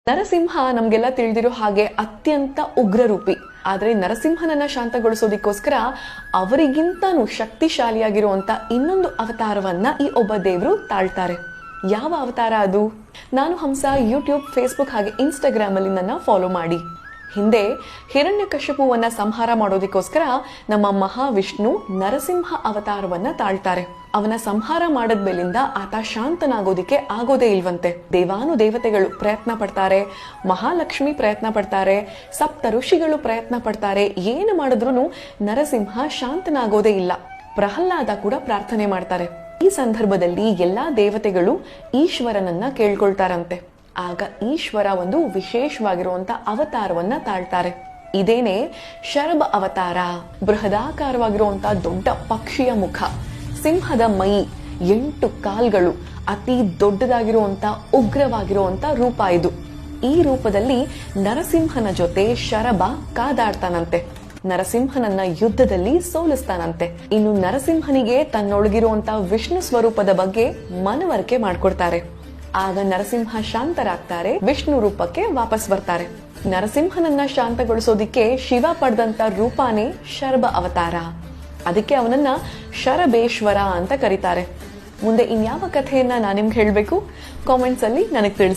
ನರಸಿಂಹ ನಮ್ಗೆಲ್ಲ ತಿಳಿದಿರೋ ಹಾಗೆ ಅತ್ಯಂತ ಉಗ್ರರೂಪಿ. ಆದ್ರೆ ನರಸಿಂಹನನ್ನ ಶಾಂತಗೊಳಿಸೋದಿಕ್ಕೋಸ್ಕರ ಅವರಿಗಿಂತನೂ ಶಕ್ತಿಶಾಲಿಯಾಗಿರುವಂತ ಇನ್ನೊಂದು ಅವತಾರವನ್ನ ಈ ಒಬ್ಬ ದೇವರು ತಾಳ್ತಾರೆ. ಯಾವ ಅವತಾರ ಅದು? ನಾನು ಹಂಸ ಯೂಟ್ಯೂಬ್, ಫೇಸ್ಬುಕ್ ಹಾಗೆ ಇನ್ಸ್ಟಾಗ್ರಾಮ್ ಅಲ್ಲಿ ನನ್ನ ಫಾಲೋ ಮಾಡಿ. ಹಿಂದೆ ಹಿರಣ್ಯಕಶಿಪುವನ್ನ ಸಂಹಾರ ಮಾಡೋದಿಕ್ಕೋಸ್ಕರ ನಮ್ಮ ಮಹಾವಿಷ್ಣು ನರಸಿಂಹ ಅವತಾರವನ್ನ ತಾಳ್ತಾರೆ. ಅವನ ಸಂಹಾರ ಮಾಡದ್ಮೇಲಿಂದ ಆತ ಶಾಂತನಾಗೋದಿಕ್ಕೆ ಆಗೋದೇ ಇಲ್ವಂತೆ. ದೇವಾನು ದೇವತೆಗಳು ಪ್ರಯತ್ನ ಪಡ್ತಾರೆ, ಮಹಾಲಕ್ಷ್ಮಿ ಪ್ರಯತ್ನ ಪಡ್ತಾರೆ, ಸಪ್ತ ಋಷಿಗಳು ಪ್ರಯತ್ನ ಪಡ್ತಾರೆ. ಏನು ಮಾಡಿದ್ರು ನರಸಿಂಹ ಶಾಂತನಾಗೋದೇ ಇಲ್ಲ. ಪ್ರಹ್ಲಾದ ಕೂಡ ಪ್ರಾರ್ಥನೆ ಮಾಡ್ತಾರೆ. ಈ ಸಂದರ್ಭದಲ್ಲಿ ಎಲ್ಲಾ ದೇವತೆಗಳು ಈಶ್ವರನನ್ನ ಕೇಳ್ಕೊಳ್ತಾರಂತೆ. ಆಗ ಈಶ್ವರ ಒಂದು ವಿಶೇಷವಾಗಿರುವಂತ ಅವತಾರವನ್ನ ತಾಳ್ತಾರೆ. ಇದೇನೆ ಶರಭ ಅವತಾರ. ಬೃಹದಾಕಾರವಾಗಿರುವಂತ ದೊಡ್ಡ ಪಕ್ಷಿಯ ಮುಖ, ಸಿಂಹದ ಮೈ, 8 ಕಾಲ್ಗಳು, ಅತಿ ದೊಡ್ಡದಾಗಿರುವಂತ ಉಗ್ರವಾಗಿರುವಂತ ರೂಪ ಇದು. ಈ ರೂಪದಲ್ಲಿ ನರಸಿಂಹನ ಜೊತೆ ಶರಭ ಕಾದಾಡ್ತಾನಂತೆ. ನರಸಿಂಹನನ್ನ ಯುದ್ಧದಲ್ಲಿ ಸೋಲಿಸ್ತಾನಂತೆ. ಇನ್ನು ನರಸಿಂಹನಿಗೆ ತನ್ನೊಳಗಿರುವಂತ ವಿಷ್ಣು ಸ್ವರೂಪದ ಬಗ್ಗೆ ಮನವರಿಕೆ ಮಾಡ್ಕೊಡ್ತಾರೆ. ಆಗ ನರಸಿಂಹ ಶಾಂತರಾಗ್ತಾರೆ, ವಿಷ್ಣು ರೂಪಕ್ಕೆ ವಾಪಸ್ ಬರ್ತಾರೆ. ನರಸಿಂಹನನ್ನ ಶಾಂತಗೊಳಿಸೋದಿಕ್ಕೆ ಶಿವ ಪಡೆದಂತ ರೂಪಾನೇ ಶರಭ ಅವತಾರ. ಅದಕ್ಕೆ ಅವನನ್ನ ಶರಬೇಶ್ವರ ಅಂತ ಕರೀತಾರೆ. ಮುಂದೆ ಇನ್ಯಾವ ಕಥೆಯನ್ನ ನಾನು ನಿಮ್ಗೆ ಹೇಳ್ಬೇಕು? ಕಾಮೆಂಟ್ಸ್ ಅಲ್ಲಿ ನನಗೆ ತಿಳಿಸಿ.